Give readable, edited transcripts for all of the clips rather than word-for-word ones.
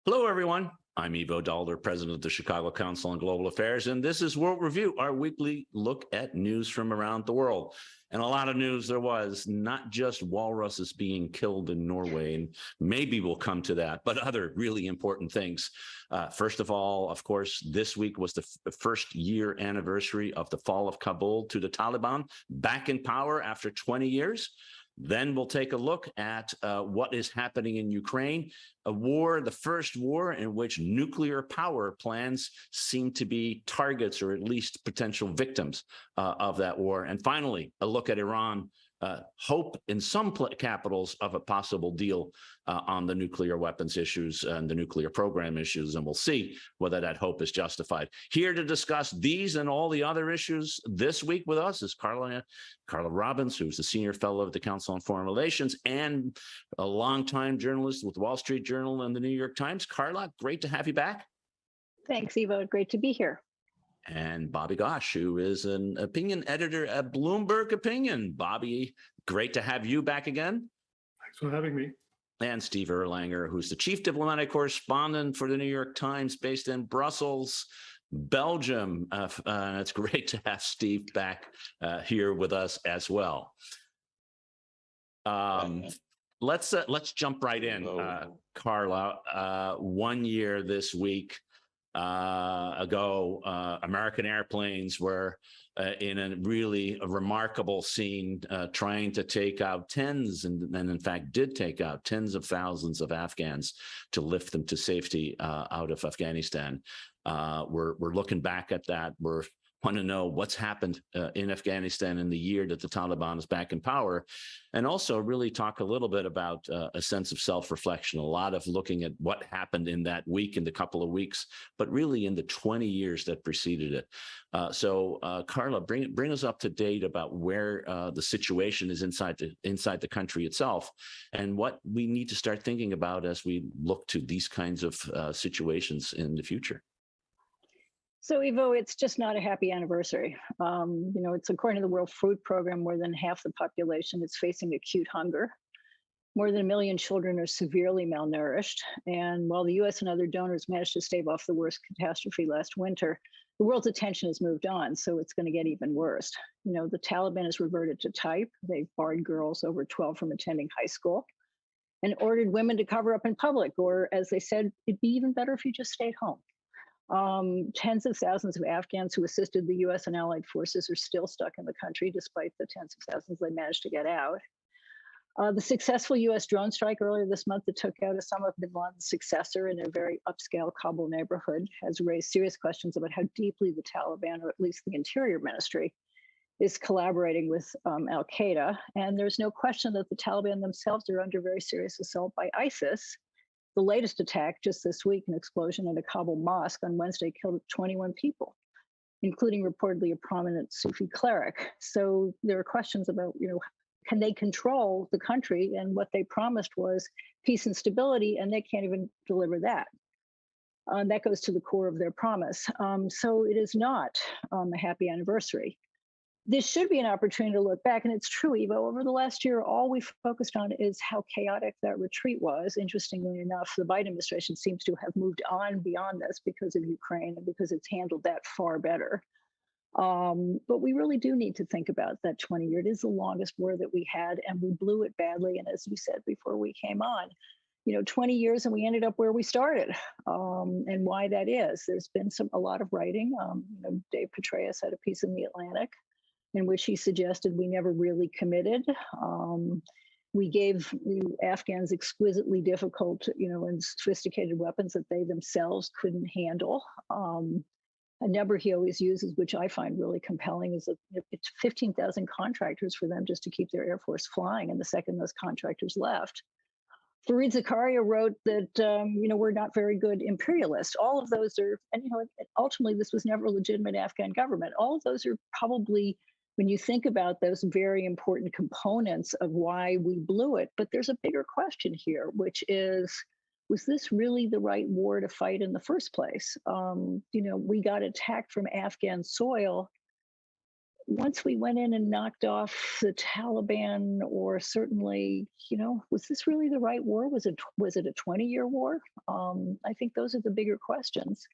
Hello, everyone. I'm Ivo Daalder, president of the Chicago Council on Global Affairs, and this is World Review, our weekly look at news from around the world. And a lot of news there was, not just walruses being killed in Norway, and maybe we'll come to that, but other really important things. First of all, of course, this week was the first year anniversary of the fall of Kabul to the Taliban, back in power after 20 years. Then we'll take a look at what is happening in Ukraine, a war, the first war in which nuclear power plants seem to be targets or at least potential victims of that war. And finally, a look at Iran, hope in some capitals of a possible deal on the nuclear weapons issues and the nuclear program issues, and we'll see whether that hope is justified. Here to discuss these and all the other issues this week with us is Carla Robbins, who's the senior fellow of the Council on Foreign Relations and a longtime journalist with the Wall Street Journal and the New York Times. Carla, great to have you back. Thanks, Ivo. Great to be here. And Bobby Ghosh, who is an opinion editor at Bloomberg Opinion. Bobby, great to have you back again. Thanks for having me. And Steve Erlanger, who's the chief diplomatic correspondent for the New York Times based in Brussels, Belgium. It's great to have Steve back here with us as well. Let's jump right in, Carla. 1 year this week ago, American airplanes were in a really remarkable scene, trying to take out tens, and in fact did take out tens of thousands of Afghans to lift them to safety out of Afghanistan. We're looking back at that. We're want to know what's happened in Afghanistan in the year that the Taliban is back in power, and also really talk a little bit about a sense of self-reflection, a lot of looking at what happened in that week, in the couple of weeks, but really in the 20 years that preceded it. So Carla, bring us up to date about where the situation is inside the country itself, and what we need to start thinking about as we look to these kinds of situations in the future. So, Ivo, it's just not a happy anniversary. It's according to the World Food Program, more than half the population is facing acute hunger. More than 1 million children are severely malnourished. And while the US and other donors managed to stave off the worst catastrophe last winter, the world's attention has moved on, so it's going to get even worse. The Taliban has reverted to type. They've barred girls over 12 from attending high school and ordered women to cover up in public, or as they said, it'd be even better if you just stayed home. Tens of thousands of Afghans who assisted the US and allied forces are still stuck in the country, despite the tens of thousands they managed to get out. The successful US drone strike earlier this month that took out Osama bin Laden's successor in a very upscale Kabul neighborhood has raised serious questions about how deeply the Taliban, or at least the Interior Ministry, is collaborating with al-Qaeda. And there's no question that the Taliban themselves are under very serious assault by ISIS. The latest attack just this week, an explosion at a Kabul mosque on Wednesday, killed 21 people, including reportedly a prominent Sufi cleric. So there are questions about, can they control the country? And what they promised was peace and stability, and they can't even deliver that. That goes to the core of their promise. So it is not a happy anniversary. This should be an opportunity to look back, and it's true, Ivo. Over the last year, all we focused on is how chaotic that retreat was. Interestingly enough, the Biden administration seems to have moved on beyond this because of Ukraine and because it's handled that far better. But we really do need to think about that 20 year. It is the longest war that we had, and we blew it badly. And as you said before we came on, 20 years and we ended up where we started, and why that is. There's been a lot of writing. Dave Petraeus had a piece in The Atlantic in which he suggested we never really committed. We gave the Afghans exquisitely difficult, and sophisticated weapons that they themselves couldn't handle. A number he always uses, which I find really compelling, is that it's 15,000 contractors for them just to keep their Air Force flying. And the second those contractors left, Fareed Zakaria wrote that, we're not very good imperialists. All of those are, and, ultimately this was never a legitimate Afghan government. All of those are probably, when you think about those, very important components of why we blew it. But there's a bigger question here, which is, was this really the right war to fight in the first place? We got attacked from Afghan soil once we went in and knocked off the Taliban, or certainly, was this really the right war? Was it a 20-year war? I think those are the bigger questions.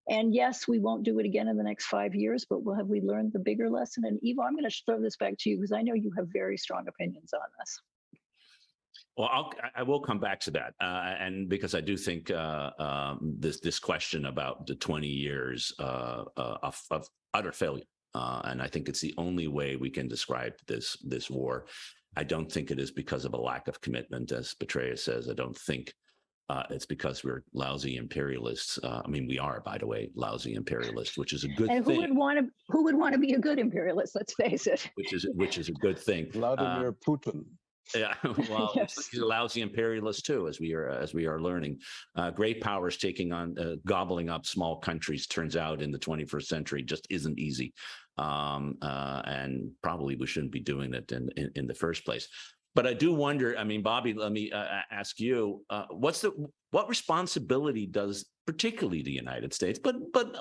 And yes, we won't do it again in the next 5 years, but have we learned the bigger lesson? And Ivo, I'm going to throw this back to you because I know you have very strong opinions on this. Well, I will come back to that, and because I do think this question about the 20 years of utter failure, and I think it's the only way we can describe this war. I don't think it is because of a lack of commitment, as Petraeus says. I don't think it's because we're lousy imperialists. I mean, we are, by the way, lousy imperialists, which is a good and thing. Who would want to be a good imperialist? Let's face it. Which is a good thing. Vladimir Putin. Yeah, well, Yes. he's a lousy imperialist too, as we are learning. Great powers taking on, gobbling up small countries. Turns out in the 21st century just isn't easy, and probably we shouldn't be doing it in the first place. But I do wonder. I mean, Bobby, let me ask you: what responsibility does particularly the United States, but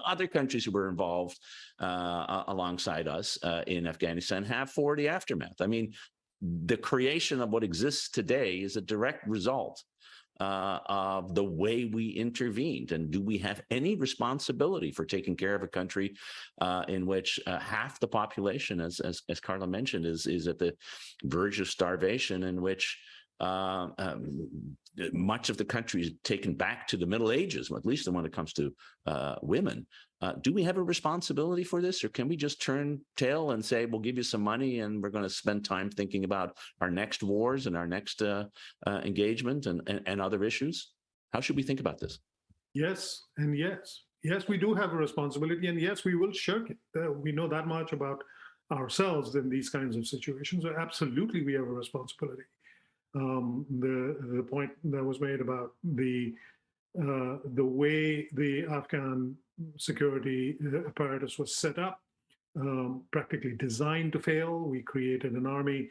other countries who were involved alongside us in Afghanistan have for the aftermath? I mean, the creation of what exists today is a direct result of the way we intervened. And do we have any responsibility for taking care of a country in which half the population, as Carla mentioned, is at the verge of starvation, in which much of the country is taken back to the Middle Ages, at least when it comes to women? Do we have a responsibility for this, or can we just turn tail and say, we'll give you some money and we're going to spend time thinking about our next wars and our next engagement and other issues? How should we think about this? Yes, and yes. Yes, we do have a responsibility, and yes, we will shirk it. We know that much about ourselves in these kinds of situations. So absolutely, we have a responsibility. The point that was made about the way the Afghan security apparatus was set up, practically designed to fail. We created an army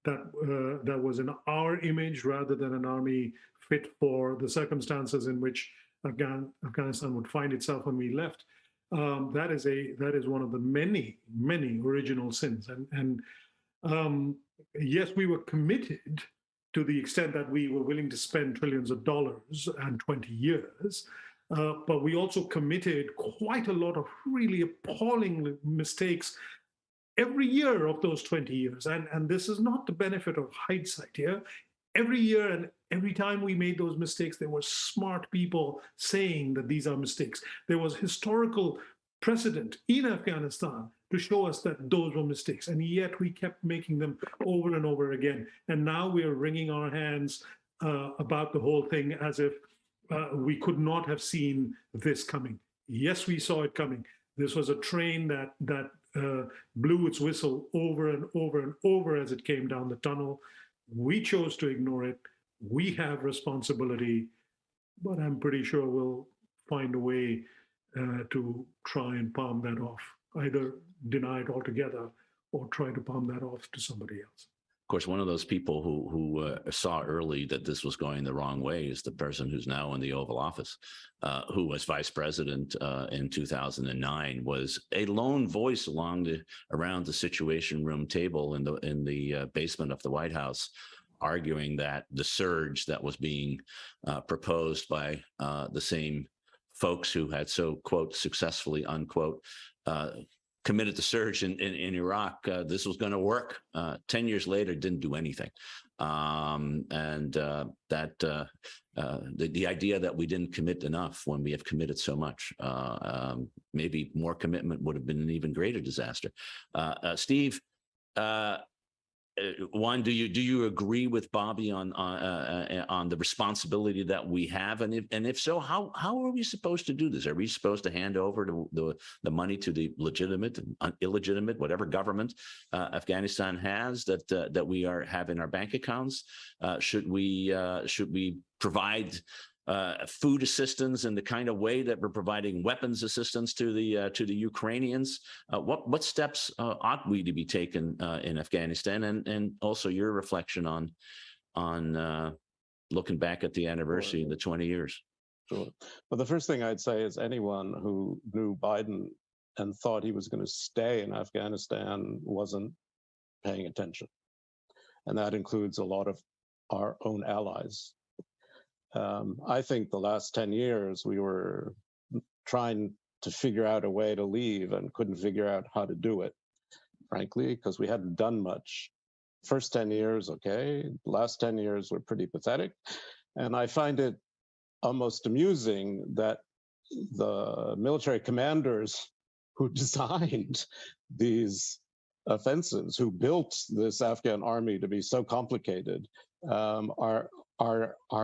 that was in our image rather than an army fit for the circumstances in which Afghanistan would find itself when we left. That is one of the many original sins. And yes, we were committed to the extent that we were willing to spend trillions of dollars and 20 years. But we also committed quite a lot of really appalling mistakes every year of those 20 years. And this is not the benefit of hindsight here. Every year and every time we made those mistakes, there were smart people saying that these are mistakes. There was historical precedent in Afghanistan to show us that those were mistakes. And yet we kept making them over and over again. And now we are wringing our hands about the whole thing as if we could not have seen this coming. Yes, we saw it coming. This was a train that blew its whistle over and over and over as it came down the tunnel. We chose to ignore it. We have responsibility, but I'm pretty sure we'll find a way to try and palm that off, either deny it altogether or try to palm that off to somebody else. Of course, one of those people who saw early that this was going the wrong way is the person who's now in the Oval Office, who was vice president in 2009, was a lone voice around the Situation Room table in the basement of the White House, arguing that the surge that was being proposed by the same folks who had so, quote, successfully, unquote, committed the surge in Iraq, this was going to work. 10 years later, didn't do anything. The idea that we didn't commit enough when we have committed so much, maybe more commitment would have been an even greater disaster. Steve, one, do you agree with Bobby on the responsibility that we have, and if so, how are we supposed to do this? Are we supposed to hand over the money to the legitimate and illegitimate, whatever government Afghanistan has that we have in our bank accounts? Should we provide food assistance in the kind of way that we're providing weapons assistance to the Ukrainians? What steps ought we to be taken in Afghanistan, and also your reflection on looking back at the anniversary of the 20 years? Sure. Well, the first thing I'd say is anyone who knew Biden and thought he was going to stay in Afghanistan wasn't paying attention. And that includes a lot of our own allies. I think the last 10 years, we were trying to figure out a way to leave and couldn't figure out how to do it, frankly, because we hadn't done much. First 10 years, okay. Last 10 years were pretty pathetic. And I find it almost amusing that the military commanders who designed these offensives, who built this Afghan army to be so complicated, are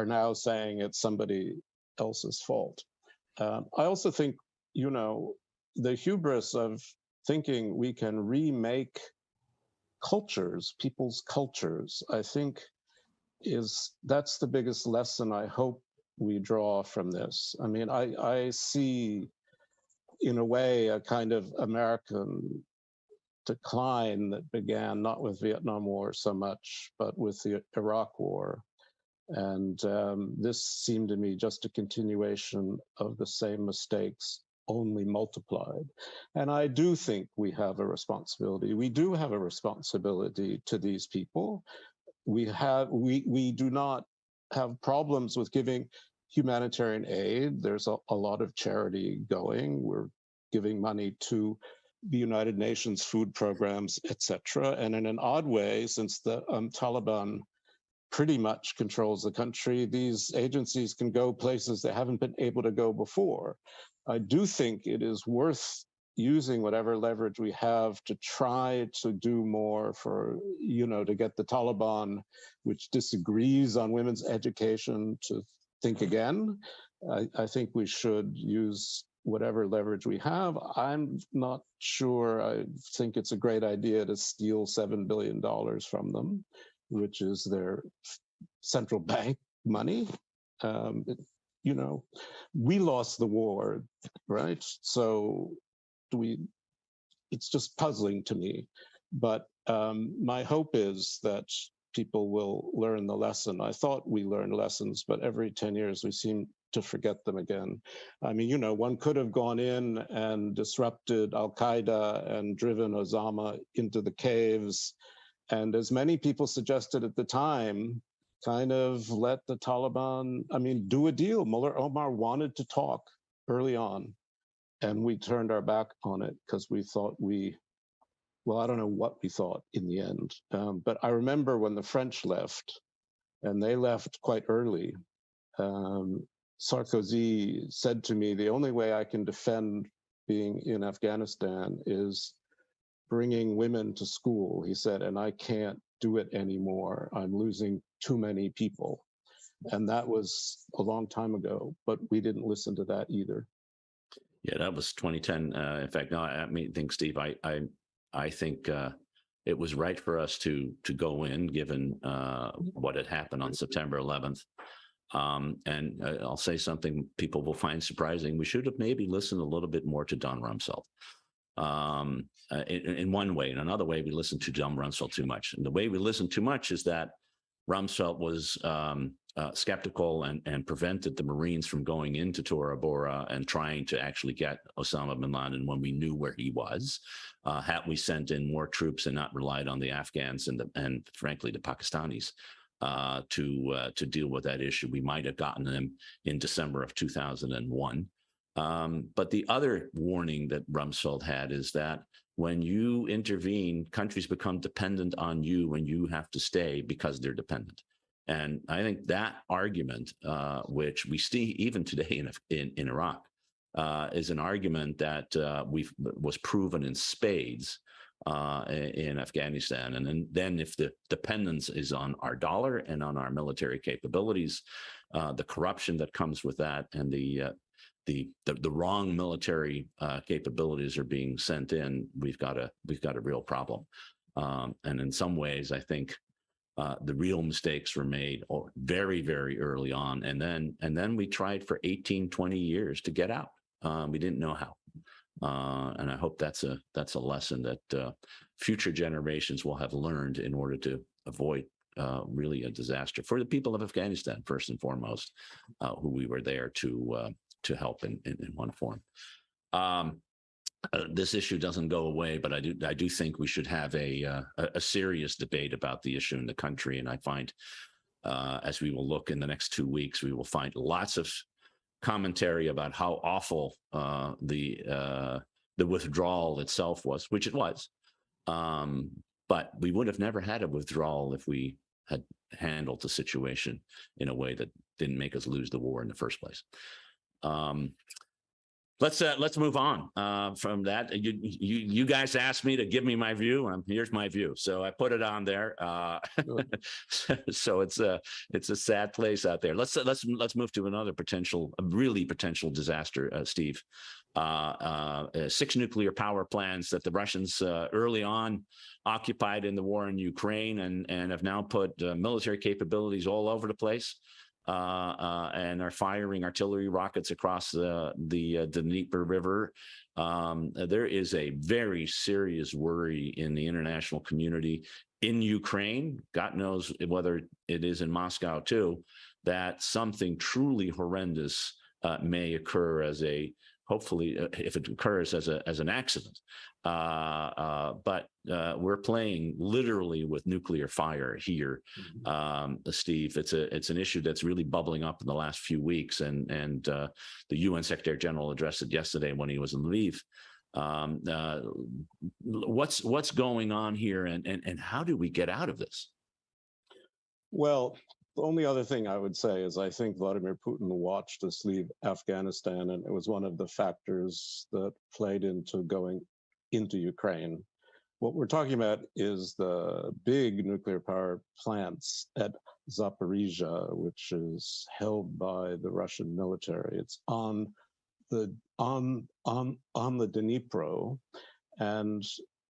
now saying it's somebody else's fault. I also think, you know, the hubris of thinking we can remake cultures, people's cultures, I think that's the biggest lesson I hope we draw from this. I mean, I see, in a way, a kind of American decline that began not with Vietnam War so much, but with the Iraq War. And this seemed to me just a continuation of the same mistakes, only multiplied. And I do think we have a responsibility. We do have a responsibility to these people. We do not have problems with giving humanitarian aid. There's a lot of charity going. We're giving money to the United Nations food programs, etc. And in an odd way, since the Taliban pretty much controls the country, these agencies can go places they haven't been able to go before. I do think it is worth using whatever leverage we have to try to do more for, you know, to get the Taliban, which disagrees on women's education, to think again. I think we should use whatever leverage we have. I'm not sure I think it's a great idea to steal $7 billion from them, which is their central bank money. You know, we lost the war, right? So it's just puzzling to me. But my hope is that people will learn the lesson. I thought we learned lessons, but every 10 years we seem to forget them again. I mean, you know, one could have gone in and disrupted Al-Qaeda and driven Osama into the caves. And as many people suggested at the time, kind of let the Taliban, I mean, do a deal. Mullah Omar wanted to talk early on, and we turned our back on it because we thought well, I don't know what we thought in the end. But I remember when the French left, and they left quite early, Sarkozy said to me, the only way I can defend being in Afghanistan is bringing women to school, he said, and I can't do it anymore. I'm losing too many people. And that was a long time ago, but we didn't listen to that either. Yeah, that was 2010. In fact, no, I mean, think, Steve, I think it was right for us to go in, given what had happened on September 11th. And I'll say something people will find surprising. We should have maybe listened a little bit more to Don Rumsfeld. In one way. In another way, we listened to Don Rumsfeld too much. And the way we listened too much is that Rumsfeld was skeptical and prevented the Marines from going into Tora Bora and trying to actually get Osama bin Laden when we knew where he was. Had we sent in more troops and not relied on the Afghans and frankly, the Pakistanis to deal with that issue, we might have gotten them in December of 2001. But the other warning that Rumsfeld had is that when you intervene, countries become dependent on you and you have to stay because they're dependent. And I think that argument, which we see even today in Iraq, is an argument that was proven in spades in Afghanistan. And then if the dependence is on our dollar and on our military capabilities, the corruption that comes with that, and the wrong military capabilities are being sent in, we've got a real problem. And in some ways, I think the real mistakes were made very, very early on. And then we tried for 18, 20 years to get out. We didn't know how. And I hope that's a lesson that future generations will have learned in order to avoid really a disaster for the people of Afghanistan, first and foremost, who we were there to help in one form. this issue doesn't go away, but I do think we should have a serious debate about the issue in the country. And I find, as we will look in the next 2 weeks, we will find lots of commentary about how awful the withdrawal itself was, which it was. But we would have never had a withdrawal if we had handled the situation in a way that didn't make us lose the war in the first place. Let's move on from that. You guys asked me to give me my view, and here's my view. So I put it on there. So it's a sad place out there. Let's move to another really potential disaster, Steve. 6 nuclear power plants that the Russians early on occupied in the war in Ukraine, and have now put military capabilities all over the place. And are firing artillery rockets across the Dnieper River. There is a very serious worry in the international community in Ukraine. God knows whether it is in Moscow too, that something truly horrendous may occur hopefully, if it occurs as an accident. But we're playing literally with nuclear fire here, Steve. It's an issue that's really bubbling up in the last few weeks, and the UN Secretary General addressed it yesterday when he was in Lviv. What's going on here, and how do we get out of this? Well, the only other thing I would say is I think Vladimir Putin watched us leave Afghanistan, and it was one of the factors that played into going into Ukraine. What we're talking about is the big nuclear power plants at Zaporizhzhia, which is held by the Russian military. It's on the Dnipro, and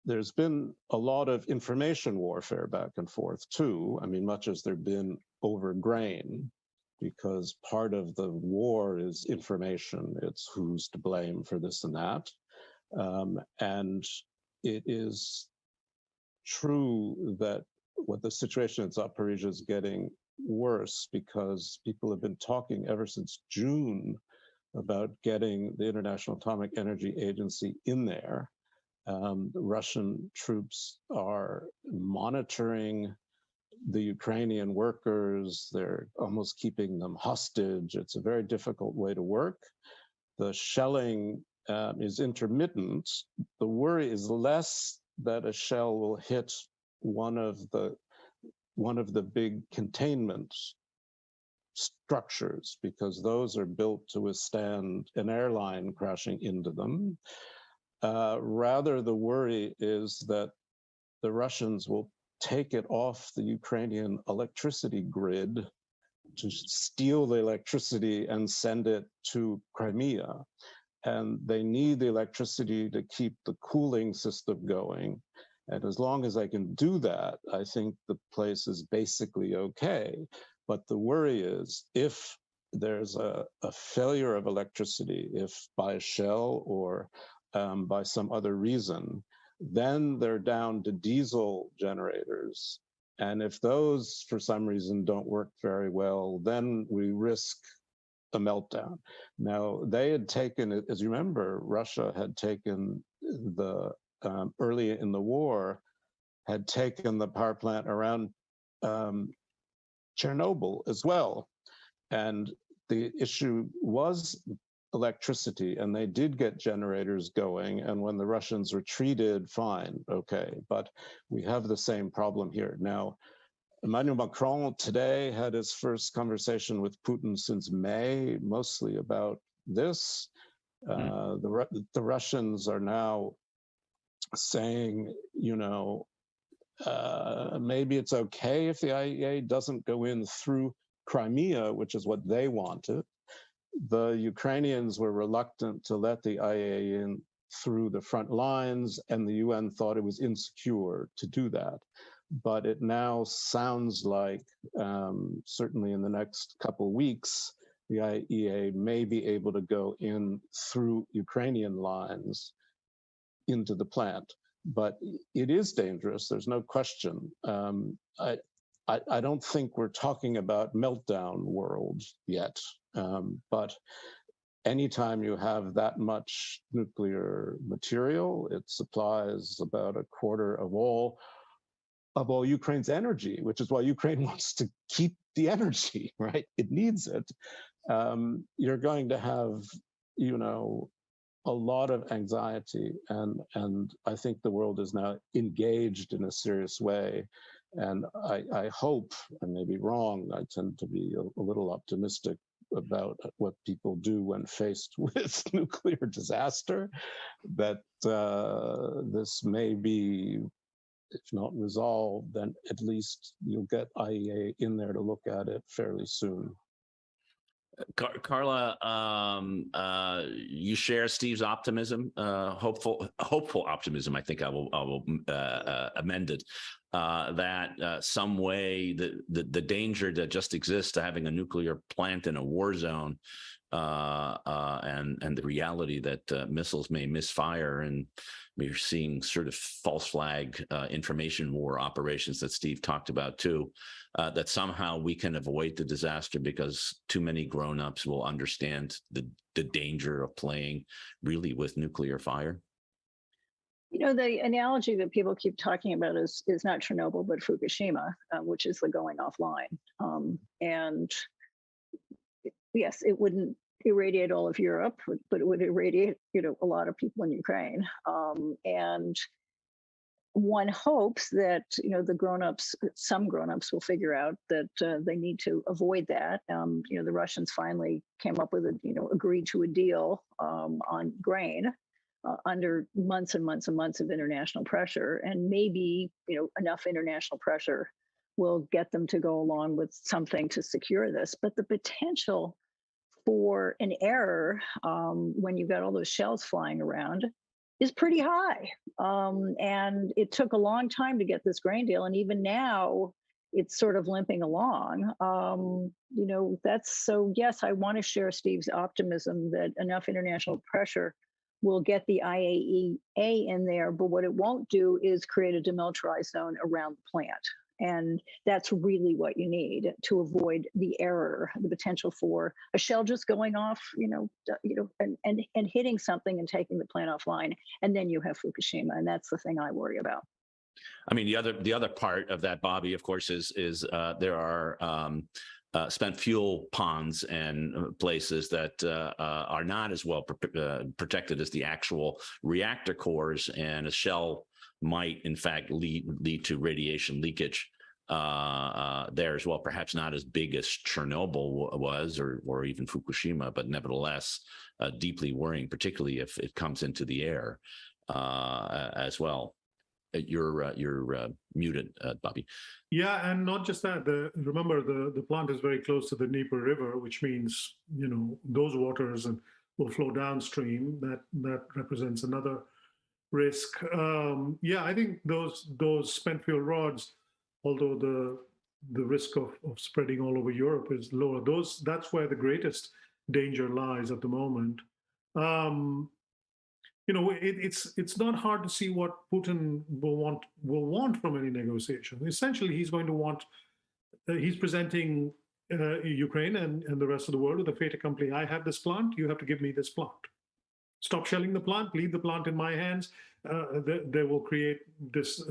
there's been a lot of information warfare back and forth too. I mean, much as there've been over grain, because part of the war is information. It's who's to blame for this and that. And it is true that what the situation at Zaporizhzhia is getting worse, because people have been talking ever since June about getting the International Atomic Energy Agency in there. The Russian troops are monitoring the Ukrainian workers. They're almost keeping them hostage. It's a very difficult way to work. The shelling is intermittent. The worry is less that a shell will hit one of the big containment structures, because those are built to withstand an airline crashing into them. Rather, the worry is that the Russians will take it off the Ukrainian electricity grid to steal the electricity and send it to Crimea. And they need the electricity to keep the cooling system going. And as long as I can do that, I think the place is basically okay. But the worry is, if there's a failure of electricity, if by a shell or by some other reason, then they're down to diesel generators. And if those, for some reason, don't work very well, then we risk a meltdown. Now, they had taken it, as you remember, Russia had taken early in the war, had taken the power plant around Chernobyl as well. And the issue was electricity, and they did get generators going. And when the Russians retreated, fine, okay. But we have the same problem here. Now, Emmanuel Macron today had his first conversation with Putin since May, mostly about this. The Russians are now saying, maybe it's okay if the IAEA doesn't go in through Crimea, which is what they wanted. The Ukrainians were reluctant to let the IAEA in through the front lines, and the UN thought it was insecure to do that. But it now sounds like, certainly in the next couple of weeks, the IAEA may be able to go in through Ukrainian lines into the plant. But it is dangerous, there's no question. I don't think we're talking about meltdown world yet, but anytime you have that much nuclear material, it supplies about a quarter of all Ukraine's energy, which is why Ukraine wants to keep the energy, right? It needs it. You're going to have, a lot of anxiety, and I think the world is now engaged in a serious way. And I hope, I may be wrong, I tend to be a little optimistic about what people do when faced with nuclear disaster, that this may be, if not resolved, then at least you'll get IEA in there to look at it fairly soon. Carla, you share Steve's optimism, hopeful optimism. I think I will amend it. That some way the danger that just exists to having a nuclear plant in a war zone, and the reality that missiles may misfire, and we're seeing sort of false flag information war operations that Steve talked about too. That somehow we can avoid the disaster because too many grown-ups will understand the danger of playing really with nuclear fire. The analogy that people keep talking about is not Chernobyl, but Fukushima, which is the going offline. And yes, it wouldn't irradiate all of Europe, but it would irradiate, a lot of people in Ukraine. And one hopes that, some grown-ups will figure out that they need to avoid that. The Russians finally came up with agreed to a deal on grain under months and months and months of international pressure. And maybe, enough international pressure will get them to go along with something to secure this. But the potential for an error when you've got all those shells flying around is pretty high. And it took a long time to get this grain deal. And even now, it's sort of limping along. That's so, yes, I want to share Steve's optimism that enough international pressure will get the IAEA in there. But what it won't do is create a demilitarized zone around the plant. And that's really what you need to avoid the error, the potential for a shell just going off, and hitting something and taking the plant offline. And then you have Fukushima, and that's the thing I worry about. I mean, the other part of that, Bobby, of course, is there are spent fuel ponds and places that are not as well protected as the actual reactor cores, and a shell might in fact lead to radiation leakage there as well. Perhaps not as big as Chernobyl was, or even Fukushima, but nevertheless deeply worrying, particularly if it comes into the air as well. You're muted, Bobby. Yeah, and not just that. Remember, the plant is very close to the Dnieper River, which means those waters will flow downstream. That represents another risk. I think those spent fuel rods, although the risk of spreading all over Europe is lower, that's where the greatest danger lies at the moment. It's not hard to see what Putin will want from any negotiation. Essentially, he's going to want. He's presenting Ukraine and the rest of the world with a fait accompli. I have this plant. You have to give me this plant. Stop shelling the plant. Leave the plant in my hands. They will create this.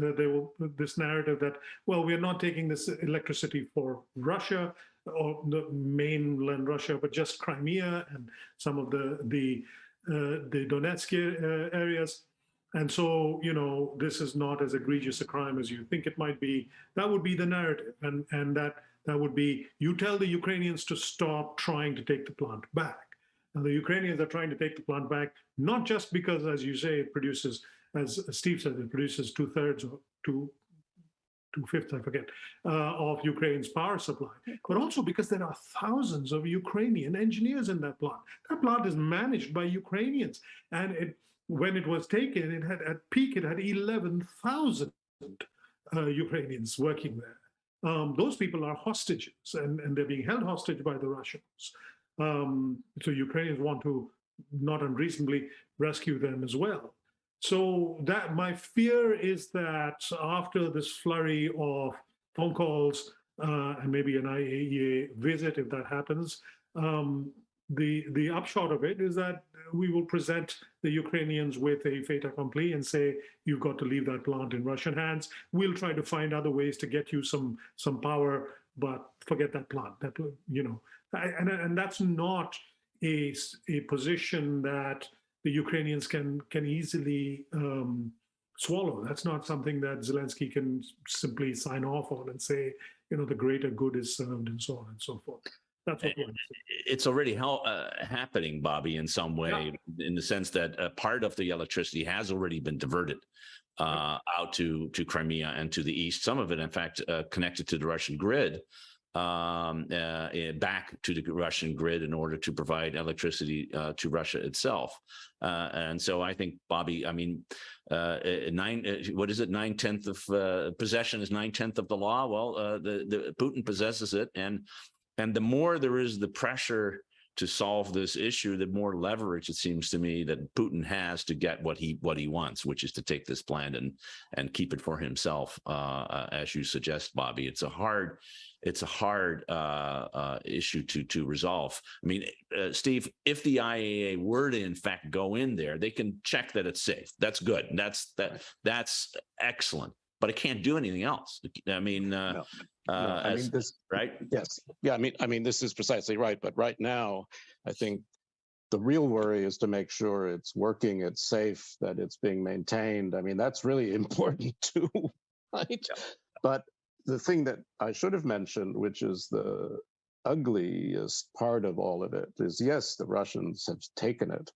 This narrative that, well, we are not taking this electricity for Russia or the mainland Russia, but just Crimea and some of the Donetsk areas. And so, this is not as egregious a crime as you think it might be. That would be the narrative. And that would be, you tell the Ukrainians to stop trying to take the plant back. And the Ukrainians are trying to take the plant back, not just because, as you say, it produces, as Steve said, it produces 2/3 or 2/5, I forget, of Ukraine's power supply, but also because there are thousands of Ukrainian engineers in that plant. That plant is managed by Ukrainians. And when it was taken, it had at peak, it had 11,000 Ukrainians working there. Those people are hostages, and they're being held hostage by the Russians. So Ukrainians want to not unreasonably rescue them as well. So that my fear is that after this flurry of phone calls and maybe an IAEA visit, if that happens, the upshot of it is that we will present the Ukrainians with a fait accompli and say, you've got to leave that plant in Russian hands. We'll try to find other ways to get you some power, but forget that plant. That, you know, and that's not a position that the Ukrainians can easily swallow. That's not something that Zelensky can simply sign off on and say, you know, the greater good is served and so on and so forth. That's what it's already happening, Bobby, in some way, in the sense that part of the electricity has already been diverted out to Crimea and to the east. Some of it, in fact, connected to the Russian grid, back to the Russian grid in order to provide electricity to Russia itself. And so I think, Bobby, I mean, what is it? 9/10 of possession is 9/10 of the law. Well, the Putin possesses it, and the more there is the pressure to solve this issue, the more leverage it seems to me that Putin has to get what he wants, which is to take this plant and keep it for himself, as you suggest, Bobby. It's a hard issue to resolve. I mean, Steve, if the IAEA were to in fact go in there, they can check that it's safe. That's good. That's excellent. But it can't do anything else. I mean, I mean this, right? Yes, yeah. I mean, this is precisely right. But right now, I think the real worry is to make sure it's working, it's safe, that it's being maintained. I mean, that's really important too, right? Yeah. But the thing that I should have mentioned, which is the ugliest part of all of it, is yes, the Russians have taken it,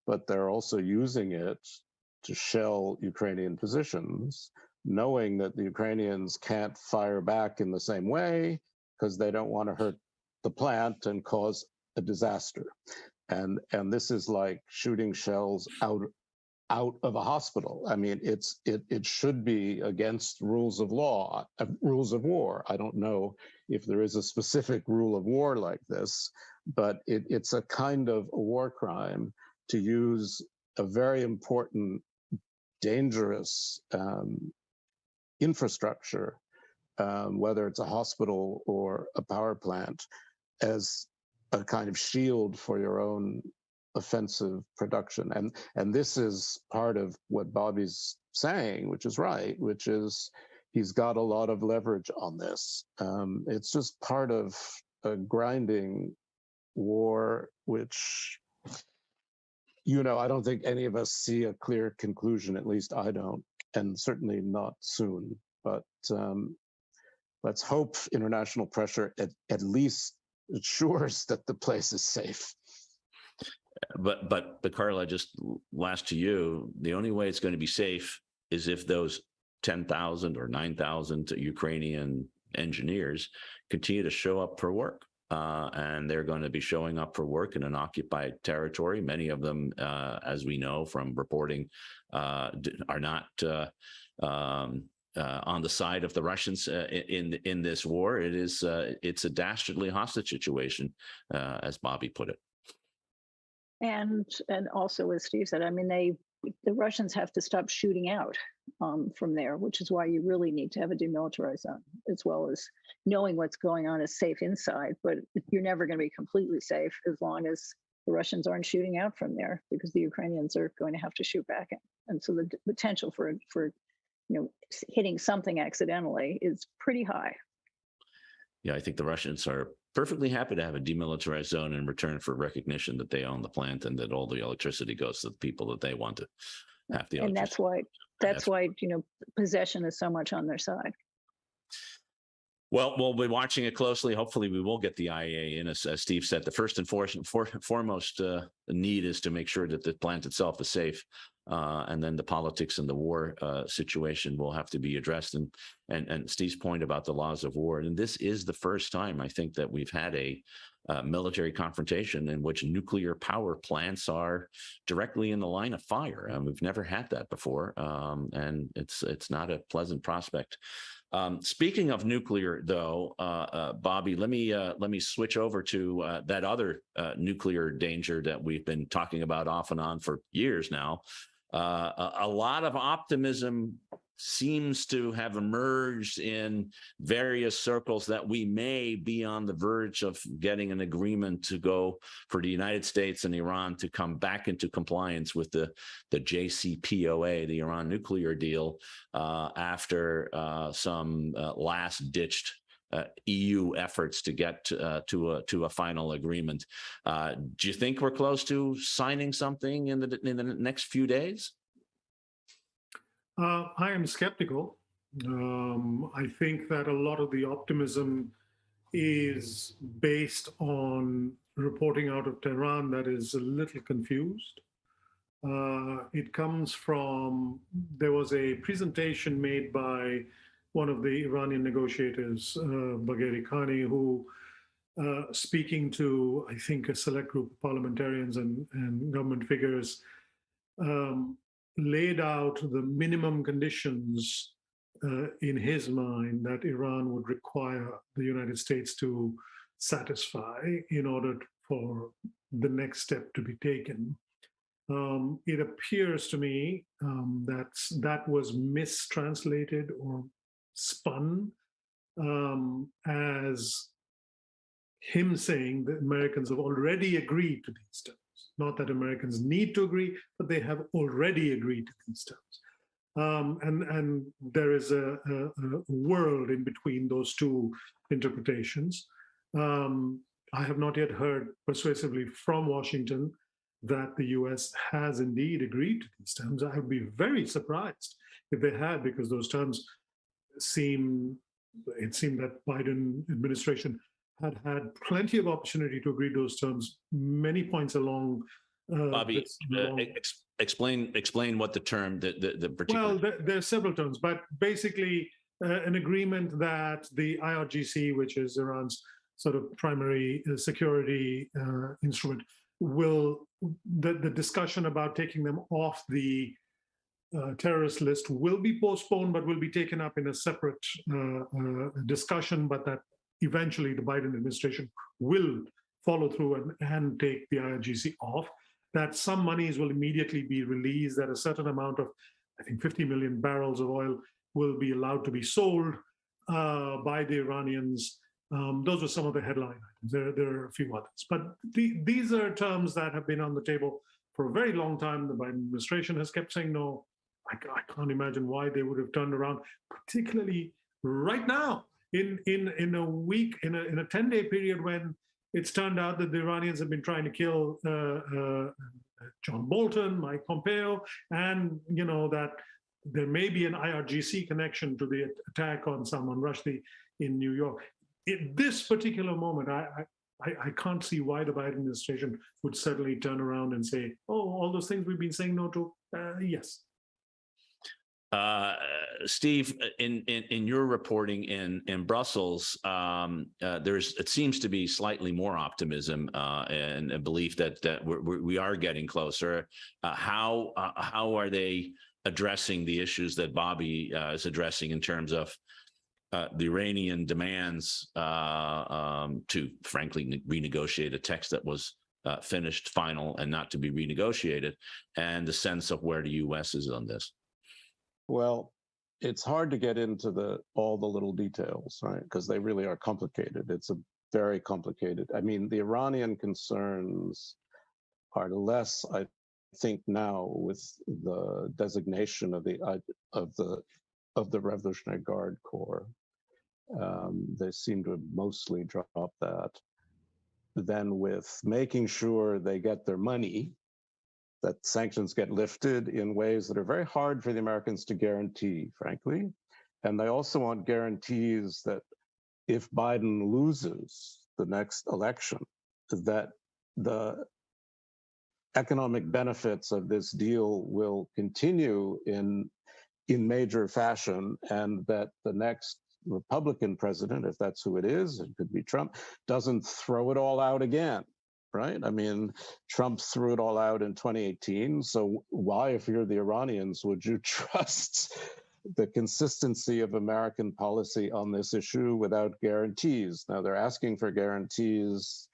but they're also using it to shell Ukrainian positions, knowing that the Ukrainians can't fire back in the same way because they don't want to hurt the plant and cause a disaster. And this is like shooting shells out of a hospital. I mean, it should be against rules of law, rules of war. I don't know if there is a specific rule of war like this, but it's a kind of a war crime to use a very important, dangerous infrastructure, whether it's a hospital or a power plant, as a kind of shield for your own offensive production. And this is part of what Bobby's saying, which is right, which is he's got a lot of leverage on this. It's just part of a grinding war, which, you know, I don't think any of us see a clear conclusion, at least I don't, and certainly not soon. But let's hope international pressure at least ensures that the place is safe. But Carla, just last to you, the only way it's going to be safe is if those 10,000 or 9,000 Ukrainian engineers continue to show up for work. And they're going to be showing up for work in an occupied territory. Many of them, as we know from reporting, are not on the side of the Russians in this war. It's a dastardly hostage situation, as Bobby put it. And also, as Steve said, I mean, the Russians have to stop shooting out from there, which is why you really need to have a demilitarized zone, as well as knowing what's going on is safe inside. But you're never going to be completely safe as long as the Russians aren't shooting out from there, because the Ukrainians are going to have to shoot back in. And so the potential for hitting something accidentally is pretty high. Yeah, I think the Russians are perfectly happy to have a demilitarized zone in return for recognition that they own the plant and that all the electricity goes to the people that they want to have the electricity. And that's why possession is so much on their side. Well, we'll be watching it closely. Hopefully, we will get the IAEA in. As Steve said, the first and foremost need is to make sure that the plant itself is safe, and then the politics and the war situation will have to be addressed. And Steve's point about the laws of war, and this is the first time I think that we've had a military confrontation in which nuclear power plants are directly in the line of fire. We've never had that before, and it's not a pleasant prospect. Speaking of nuclear, though, Bobby, let me switch over to that other nuclear danger that we've been talking about off and on for years now. A lot of optimism seems to have emerged in various circles that we may be on the verge of getting an agreement to go for the United States and Iran to come back into compliance with the JCPOA, the Iran nuclear deal, after some last-ditched EU efforts to get to a final agreement. Do you think we're close to signing something in the next few days? I am skeptical. I think that a lot of the optimism is based on reporting out of Tehran that is a little confused. It comes from, there was a presentation made by one of the Iranian negotiators, Bagheri Khani, who, speaking to, I think, a select group of parliamentarians and government figures, laid out the minimum conditions in his mind that Iran would require the United States to satisfy in order for the next step to be taken. It appears to me that was mistranslated or spun as him saying that Americans have already agreed to these terms. Not that Americans need to agree, but they have already agreed to these terms. And there is a world in between those two interpretations. I have not yet heard persuasively from Washington that the US has indeed agreed to these terms. I would be very surprised if they had, because those terms it seemed that Biden administration had plenty of opportunity to agree to those terms many points along. Bobby, explain what the term, the particular. Well, there are several terms, but basically an agreement that the IRGC, which is Iran's sort of primary security instrument, the discussion about taking them off the terrorist list will be postponed, but will be taken up in a separate discussion, but that eventually the Biden administration will follow through and take the IRGC off, that some monies will immediately be released, that a certain amount of, I think 50 million barrels of oil will be allowed to be sold by the Iranians. Those are some of the headline items. There are a few others. But these are terms that have been on the table for a very long time. The Biden administration has kept saying no. I can't imagine why they would have turned around, particularly right now. In a week, in a 10-day period when it's turned out that the Iranians have been trying to kill John Bolton, Mike Pompeo, and that there may be an IRGC connection to the attack on Salman Rushdie in New York. At this particular moment, I can't see why the Biden administration would suddenly turn around and say, "Oh, all those things we've been saying no to." Yes. Steve, in your reporting in Brussels, it seems to be slightly more optimism and a belief that we are getting closer. How are they addressing the issues that Bobby is addressing in terms of the Iranian demands to, frankly, renegotiate a text that was finished, final, and not to be renegotiated, and the sense of where the U.S. is on this? Well, it's hard to get into all the little details, right? Because they really are complicated. It's a very complicated. I mean, the Iranian concerns are less, I think, now with the designation of the Revolutionary Guard Corps. They seem to have mostly dropped that. Then with making sure they get their money, that sanctions get lifted in ways that are very hard for the Americans to guarantee, frankly. And they also want guarantees that if Biden loses the next election, that the economic benefits of this deal will continue in major fashion, and that the next Republican president, if that's who it is, it could be Trump, doesn't throw it all out again. Right? I mean, Trump threw it all out in 2018. So why, if you're the Iranians, would you trust the consistency of American policy on this issue without guarantees? Now, they're asking for guarantees.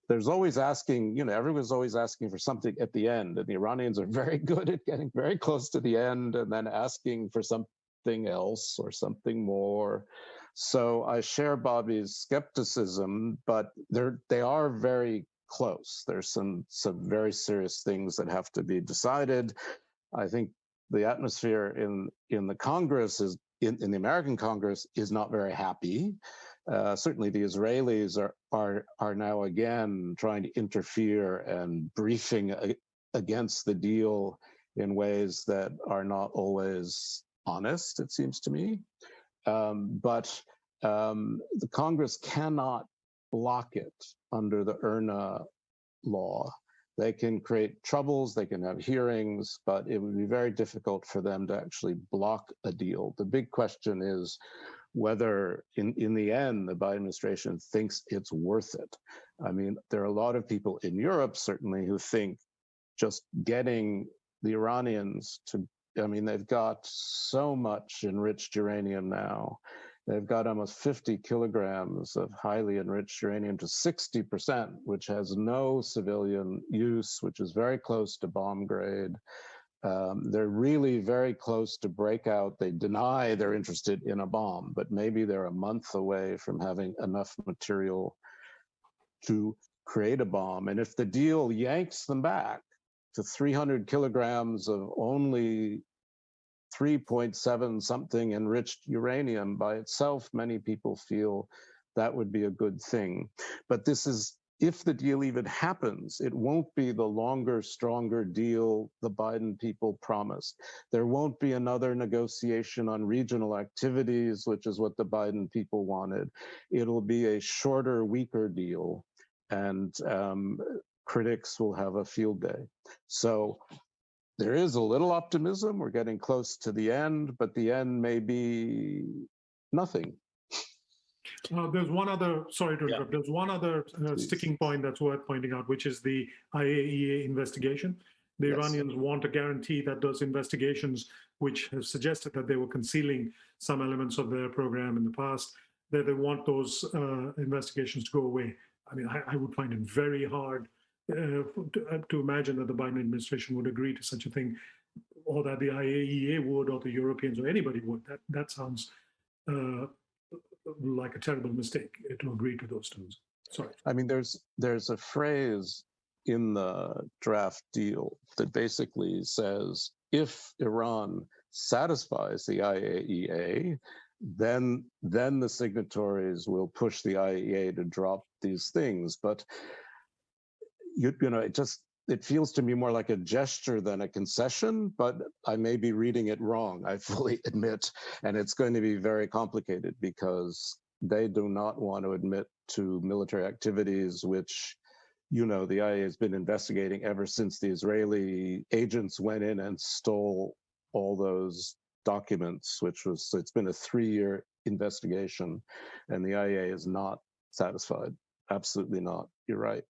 There's always asking, everyone's always asking for something at the end. And the Iranians are very good at getting very close to the end and then asking for some something else or something more. So I share Bobby's skepticism, but they are very close. There's some very serious things that have to be decided. I think the atmosphere in the Congress is in the American Congress is not very happy. Certainly, the Israelis are now again trying to interfere and briefing against the deal in ways that are not always honest, it seems to me. But the Congress cannot block it under the IRNA law. They can create troubles, they can have hearings, but it would be very difficult for them to actually block a deal. The big question is whether in the end, the Biden administration thinks it's worth it. I mean, there are a lot of people in Europe, certainly, who think just getting the Iranians to, I mean, they've got so much enriched uranium now. They've got almost 50 kilograms of highly enriched uranium to 60%, which has no civilian use, which is very close to bomb grade. They're really very close to breakout. They deny they're interested in a bomb, but maybe they're a month away from having enough material to create a bomb. And if the deal yanks them back to 300 kilograms of only 3.7 something enriched uranium by itself, many people feel that would be a good thing. But this is, if the deal even happens, it won't be the longer, stronger deal the Biden people promised. There won't be another negotiation on regional activities, which is what the Biden people wanted. It'll be a shorter, weaker deal, and critics will have a field day. So there is a little optimism. We're getting close to the end, but the end may be nothing. There's one other, sorry to interrupt, there's one other sticking point that's worth pointing out, which is the IAEA investigation. The Iranians want a guarantee that those investigations, which have suggested that they were concealing some elements of their program in the past, that they want those investigations to go away. I mean, I would find it very hard to imagine that the Biden administration would agree to such a thing, or that the IAEA would, or the Europeans, or anybody would. That sounds like a terrible mistake to agree to those terms. Sorry. I mean, there's a phrase in the draft deal that basically says, if Iran satisfies the IAEA, then the signatories will push the IAEA to drop these things. But you know, it feels to me more like a gesture than a concession, but I may be reading it wrong, I fully admit. And it's going to be very complicated because they do not want to admit to military activities, which, you know, the IAEA has been investigating ever since the Israeli agents went in and stole all those documents, so it's been a 3-year investigation, and the IAEA is not satisfied. Absolutely not. You're right.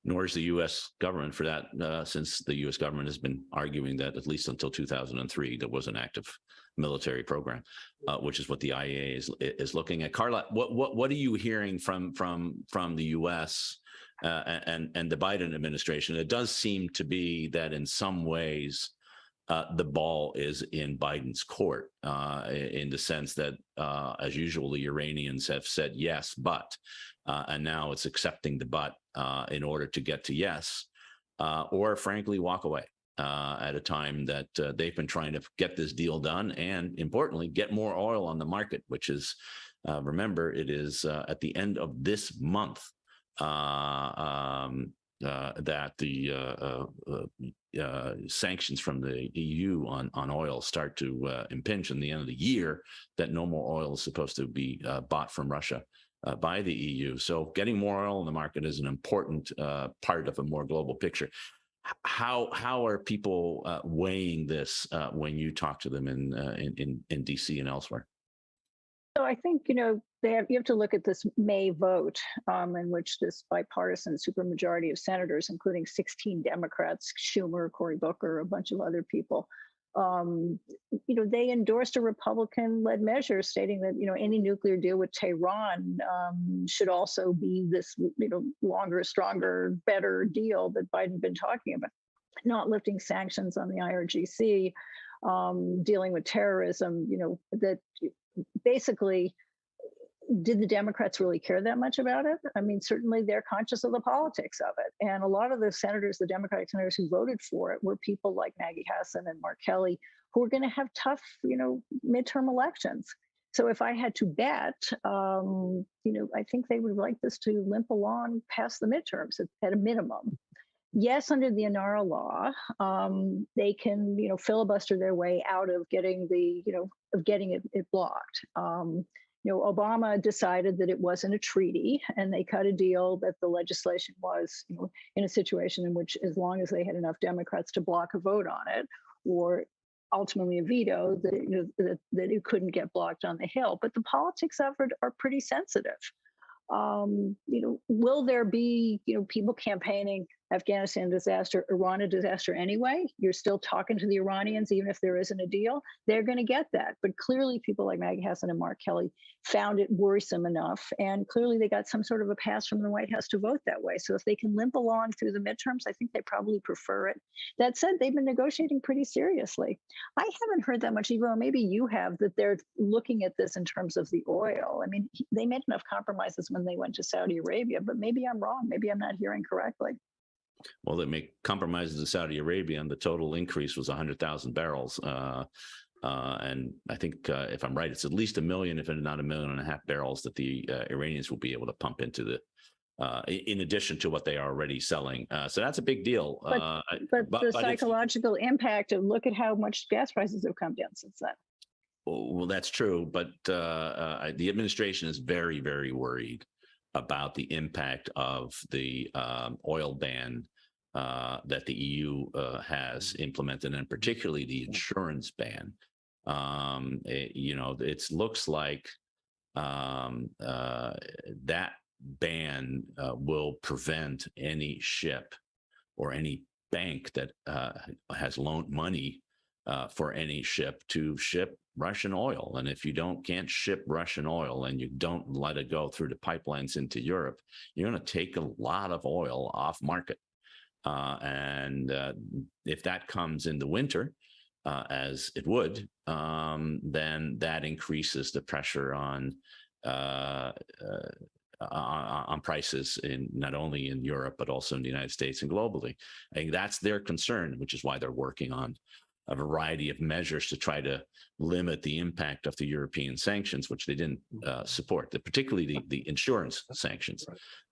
Nor is the U.S. government for that, since the U.S. government has been arguing that at least until 2003, there was an active military program, which is what the IAEA is looking at. Carla, what are you hearing from the U.S. And the Biden administration? It does seem to be that in some ways the ball is in Biden's court, in the sense that, as usual, the Iranians have said yes, but, and now it's accepting the but in order to get to yes, or frankly walk away at a time that they've been trying to get this deal done, and importantly, get more oil on the market, which is, remember, it is at the end of this month that the sanctions from the EU on oil start to impinge in the end of the year, that no more oil is supposed to be bought from Russia by the EU. So getting more oil in the market is an important part of a more global picture. How are people weighing this when you talk to them in DC and elsewhere? So I think, you know, you have to look at this May vote, in which this bipartisan supermajority of senators, including 16 Democrats, Schumer, Cory Booker, a bunch of other people, you know, they endorsed a Republican-led measure stating that, you know, any nuclear deal with Tehran should also be this, you know, longer, stronger, better deal that Biden's been talking about, not lifting sanctions on the IRGC. dealing with terrorism, that basically, did the Democrats really care that much about it? I mean, certainly they're conscious of the politics of it. And a lot of the senators, the Democratic senators who voted for it, were people like Maggie Hassan and Mark Kelly, who are going to have tough, midterm elections. So if I had to bet, I think they would like this to limp along past the midterms at a minimum. Yes, under the Inara law, they can, filibuster their way out of getting it blocked. Obama decided that it wasn't a treaty, and they cut a deal that the legislation was, in a situation in which, as long as they had enough Democrats to block a vote on it, or ultimately a veto, that it couldn't get blocked on the Hill. But the politics of it are pretty sensitive. Will there be, people campaigning Afghanistan disaster, Iran a disaster anyway? You're still talking to the Iranians, even if there isn't a deal. They're going to get that. But clearly people like Maggie Hassan and Mark Kelly found it worrisome enough. And clearly they got some sort of a pass from the White House to vote that way. So if they can limp along through the midterms, I think they probably prefer it. That said, they've been negotiating pretty seriously. I haven't heard that much, Ivo, maybe you have, that they're looking at this in terms of the oil. I mean, they made enough compromises when they went to Saudi Arabia, but maybe I'm wrong. Maybe I'm not hearing correctly. Well, they make compromises in Saudi Arabia, and the total increase was 100,000 barrels. And I think, if I'm right, it's at least 1 million, if not 1.5 million barrels that the Iranians will be able to pump into in addition to what they are already selling. So that's a big deal. But the psychological impact of, look at how much gas prices have come down since then. Well, that's true. But the administration is very, very worried about the impact of the oil ban that the EU has implemented, and particularly the insurance ban. It looks like that ban will prevent any ship or any bank that has loaned money for any ship to ship Russian oil. And if you can't ship Russian oil and you don't let it go through the pipelines into Europe, you're going to take a lot of oil off market. And if that comes in the winter, as it would, then that increases the pressure on prices not only in Europe, but also in the United States and globally. I think that's their concern, which is why they're working on a variety of measures to try to limit the impact of the European sanctions, which they didn't support. Particularly the insurance sanctions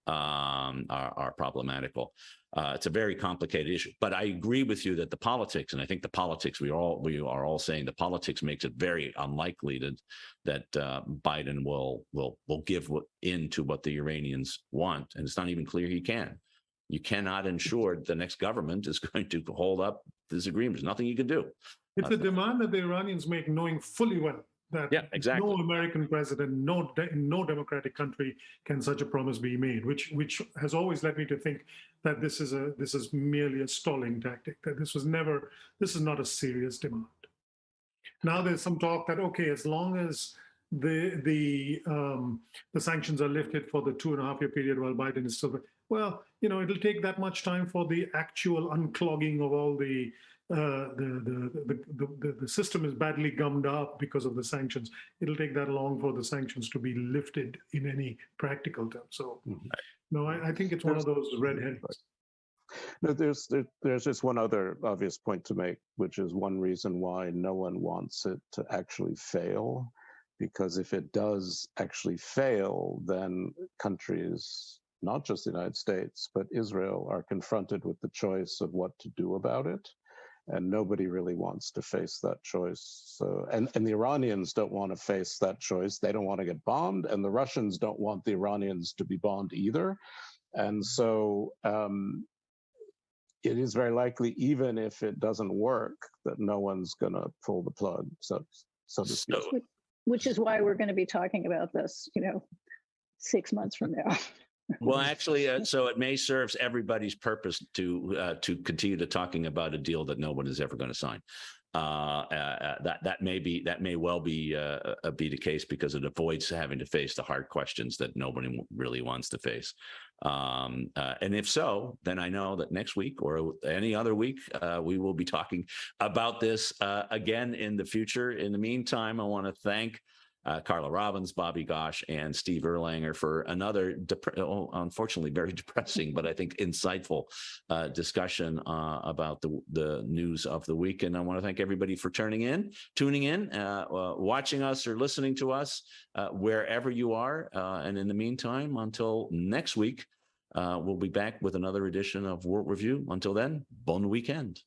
are problematical. It's a very complicated issue, but I agree with you that the politics, and I think the politics, we are all saying the politics makes it very unlikely that Biden will give in to what the Iranians want, and it's not even clear he can. You cannot ensure the next government is going to hold up this agreement. There's nothing you can do. It's a demand that the Iranians make, knowing fully well that no American president, no democratic country can such a promise be made, which has always led me to think that this is merely a stalling tactic, that this is not a serious demand. Now there's some talk that, okay, as long as the sanctions are lifted for the 2.5-year period while Biden is still, well, it'll take that much time for the actual unclogging of all the system is badly gummed up because of the sanctions. It'll take that long for the sanctions to be lifted in any practical terms. So, no, I think it's one of those red herrings. No, there's just one other obvious point to make, which is one reason why no one wants it to actually fail. Because if it does actually fail, then countries, not just the United States, but Israel, are confronted with the choice of what to do about it. And nobody really wants to face that choice. So, and the Iranians don't want to face that choice. They don't want to get bombed, and the Russians don't want the Iranians to be bombed either. And so it is very likely, even if it doesn't work, that no one's going to pull the plug, so to speak. Which is why we're going to be talking about this, 6 months from now. Well, actually, so it may serve everybody's purpose to continue to talking about a deal that no one is ever going to sign. that may well be the case, because it avoids having to face the hard questions that nobody really wants to face. And if so, then I know that next week or any other week, we will be talking about this again in the future. In the meantime, I want to thank Carla Robbins, Bobby Ghosh, and Steve Erlanger for another, unfortunately, very depressing, but I think insightful discussion about the news of the week. And I want to thank everybody for tuning in, watching us or listening to us wherever you are. And in the meantime, until next week, we'll be back with another edition of World Review. Until then, bon weekend.